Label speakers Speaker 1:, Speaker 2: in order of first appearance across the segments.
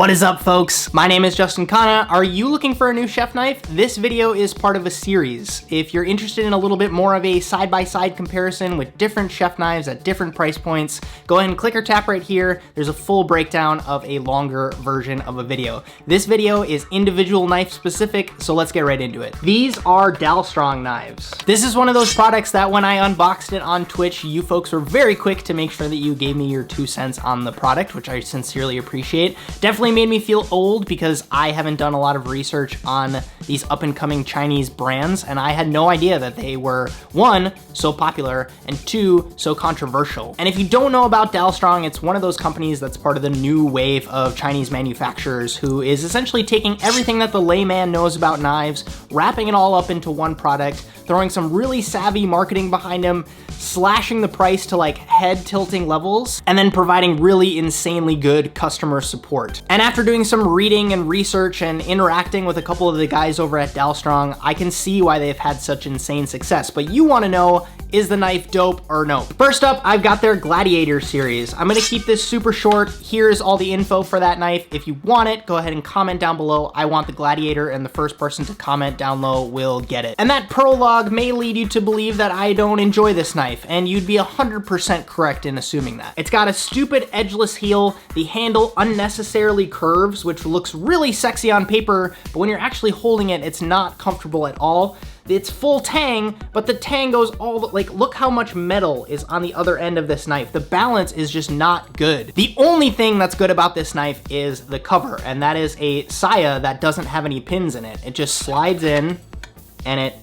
Speaker 1: What is up, folks? My name is Justin Khanna. Are you looking for a new chef knife? This video is part of a series. If you're interested in a little bit more of a side-by-side comparison with different chef knives at different price points, go ahead and click or tap right here. There's a full breakdown of a longer version of a video. This video is individual knife specific, so let's get right into it. These are DALSTRONG knives. This is one of those products that when I unboxed it on Twitch, you folks were very quick to make sure that you gave me your 2 cents on the product, which I sincerely appreciate. Definitely made me feel old because I haven't done a lot of research on these up-and-coming Chinese brands, and I had no idea that they were, 1, so popular, and 2, so controversial. And if you don't know about DALSTRONG, it's one of those companies that's part of the new wave of Chinese manufacturers who is essentially taking everything that the layman knows about knives, wrapping it all up into one product, throwing some really savvy marketing behind them, slashing the price to like head-tilting levels, and then providing really insanely good customer support. And after doing some reading and research and interacting with a couple of the guys over at DALSTRONG, I can see why they've had such insane success. But you want to know, is the knife dope or no? First up, I've got their Gladiator series. I'm gonna keep this super short. Here's all the info for that knife. If you want it, go ahead and comment down below, I want the Gladiator, and the first person to comment down low will get it. And that prologue may lead you to believe that I don't enjoy this knife, and you'd be 100% correct in assuming that. It's got a stupid edgeless heel, the handle unnecessarily curves, which looks really sexy on paper, but when you're actually holding it, it's not comfortable at all. It's full tang, but the tang goes all the, like, look how much metal is on the other end of this knife. The balance is just not good. The only thing that's good about this knife is the cover, and that is a saya that doesn't have any pins in it. It just slides in and it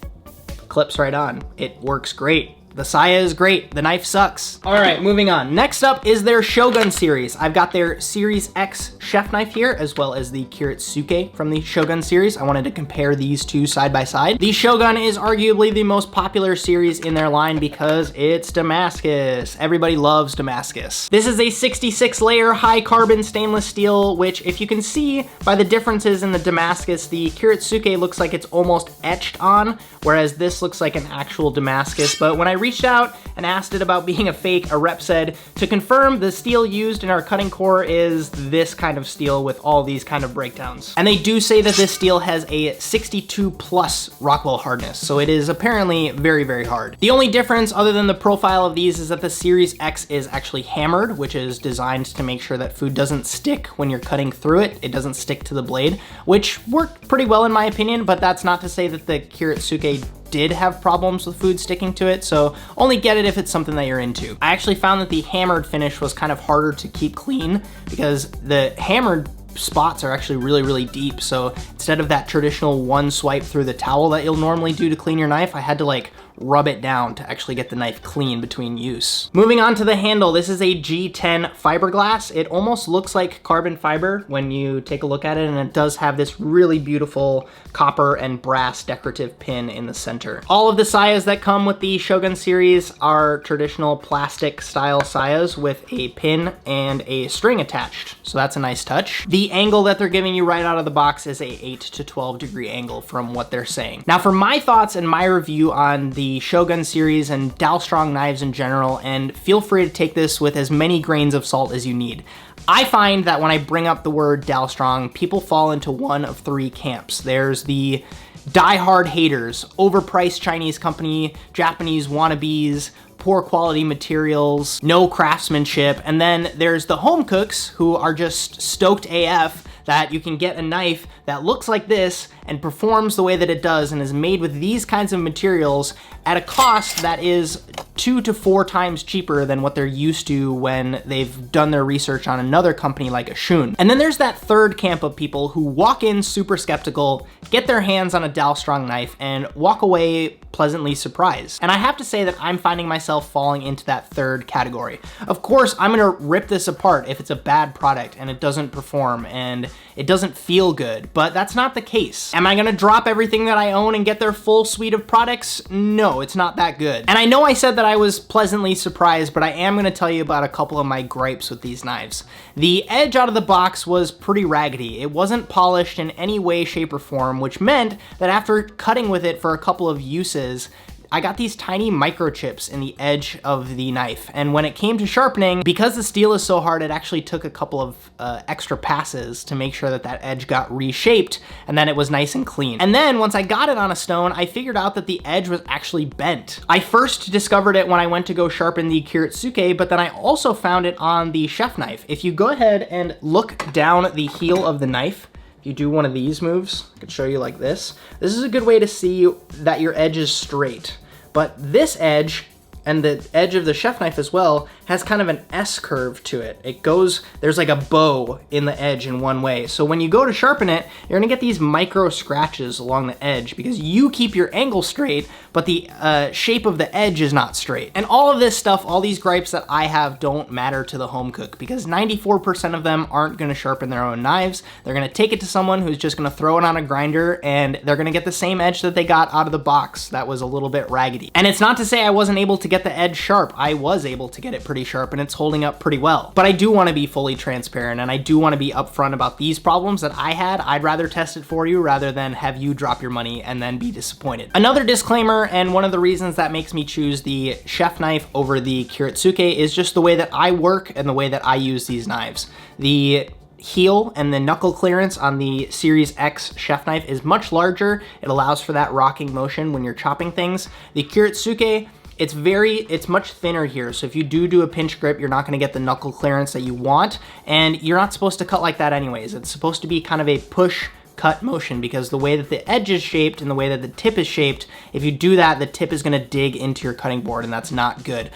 Speaker 1: clips right on. It works great. The saya is great, the knife sucks. All right, moving on. Next up is their Shogun series. I've got their Series X chef knife here, as well as the Kiritsuke from the Shogun series. I wanted to compare these two side by side. The Shogun is arguably the most popular series in their line because it's Damascus. Everybody loves Damascus. This is a 66 layer high carbon stainless steel, which if you can see by the differences in the Damascus, the Kiritsuke looks like it's almost etched on, whereas this looks like an actual Damascus. But when I reached out and asked it about being a fake, a rep said, to confirm, the steel used in our cutting core is this kind of steel with all these kind of breakdowns. And they do say that this steel has a 62 plus Rockwell hardness, so it is apparently very, very hard. The only difference other than the profile of these is that the Series X is actually hammered, which is designed to make sure that food doesn't stick when you're cutting through it. It doesn't stick to the blade, which worked pretty well in my opinion, but that's not to say that the Kiritsuke did have problems with food sticking to it, so only get it if it's something that you're into. I actually found that the hammered finish was kind of harder to keep clean because the hammered spots are actually really, really deep, so instead of that traditional one swipe through the towel that you'll normally do to clean your knife, I had to like rub it down to actually get the knife clean between use. Moving on to the handle, this is a G10 fiberglass. It almost looks like carbon fiber when you take a look at it, and it does have this really beautiful copper and brass decorative pin in the center. All of the sayas that come with the Shogun series are traditional plastic style sayas with a pin and a string attached, so that's a nice touch. The angle that they're giving you right out of the box is a 8 to 12 degree angle from what they're saying. Now for my thoughts and my review on the Shogun series and DALSTRONG knives in general, and feel free to take this with as many grains of salt as you need. I find that when I bring up the word DALSTRONG, people fall into one of 3 camps. There's the die-hard haters, overpriced Chinese company, Japanese wannabes, poor quality materials, no craftsmanship, and then there's the home cooks who are just stoked AF that you can get a knife that looks like this and performs the way that it does and is made with these kinds of materials at a cost that is 2 to 4 times cheaper than what they're used to when they've done their research on another company like a Shogun. And then there's that third camp of people who walk in super skeptical, get their hands on a DALSTRONG knife, and walk away pleasantly surprised. And I have to say that I'm finding myself falling into that third category. Of course, I'm gonna rip this apart if it's a bad product and it doesn't perform and it doesn't feel good, but that's not the case. Am I gonna drop everything that I own and get their full suite of products? No, it's not that good. And I know I said that I was pleasantly surprised, but I am gonna tell you about a couple of my gripes with these knives. The edge out of the box was pretty raggedy. It wasn't polished in any way, shape, or form, which meant that after cutting with it for a couple of uses, I got these tiny microchips in the edge of the knife. And when it came to sharpening, because the steel is so hard, it actually took a couple of extra passes to make sure that that edge got reshaped and then it was nice and clean. And then once I got it on a stone, I figured out that the edge was actually bent. I first discovered it when I went to go sharpen the Kiritsuke, but then I also found it on the chef knife. If you go ahead and look down the heel of the knife, if you do one of these moves, I could show you like this. This is a good way to see that your edge is straight. But this edge, and the edge of the chef knife as well, has kind of an S curve to it. It goes, there's like a bow in the edge in one way. So when you go to sharpen it, you're gonna get these micro scratches along the edge because you keep your angle straight, but the shape of the edge is not straight. And all of this stuff, all these gripes that I have don't matter to the home cook because 94% of them aren't gonna sharpen their own knives. They're gonna take it to someone who's just gonna throw it on a grinder and they're gonna get the same edge that they got out of the box that was a little bit raggedy. And it's not to say I wasn't able to get the edge sharp. I was able to get it pretty sharp and it's holding up pretty well. But I do want to be fully transparent and I do want to be upfront about these problems that I had. I'd rather test it for you rather than have you drop your money and then be disappointed. Another disclaimer, and one of the reasons that makes me choose the chef knife over the Kiritsuke, is just the way that I work and the way that I use these knives. The heel and the knuckle clearance on the Series X chef knife is much larger. It allows for that rocking motion when you're chopping things. The Kiritsuke, it's much thinner here. So if you do a pinch grip, you're not gonna get the knuckle clearance that you want. And you're not supposed to cut like that anyways. It's supposed to be kind of a push cut motion because the way that the edge is shaped and the way that the tip is shaped, if you do that, the tip is gonna dig into your cutting board and that's not good.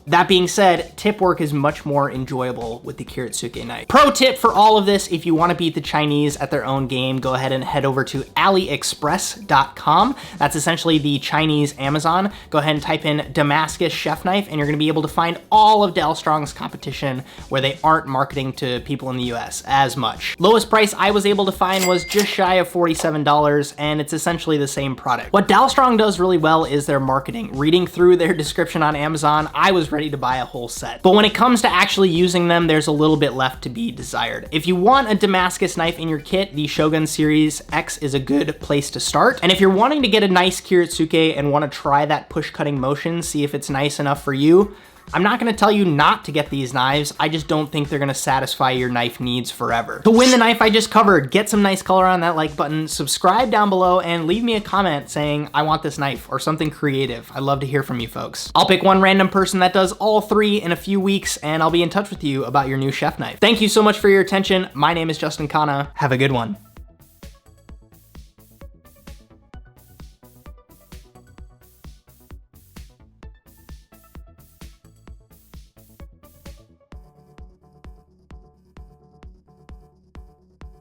Speaker 1: That being said, tip work is much more enjoyable with the Kiritsuke knife. Pro tip for all of this, if you want to beat the Chinese at their own game, go ahead and head over to AliExpress.com. That's essentially the Chinese Amazon. Go ahead and type in Damascus chef knife and you're going to be able to find all of DALSTRONG's competition where they aren't marketing to people in the US as much. Lowest price I was able to find was just shy of $47 and it's essentially the same product. What DALSTRONG does really well is their marketing. Reading through their description on Amazon, I was ready to buy a whole set. But when it comes to actually using them, there's a little bit left to be desired. If you want a Damascus knife in your kit, the Shogun Series X is a good place to start. And if you're wanting to get a nice Kiritsuke and want to try that push cutting motion, see if it's nice enough for you, I'm not gonna tell you not to get these knives, I just don't think they're gonna satisfy your knife needs forever. To win the knife I just covered, get some nice color on that like button, subscribe down below, and leave me a comment saying, I want this knife, or something creative. I'd love to hear from you folks. I'll pick one random person that does all three in a few weeks, and I'll be in touch with you about your new chef knife. Thank you so much for your attention. My name is Justin Khanna. Have a good one.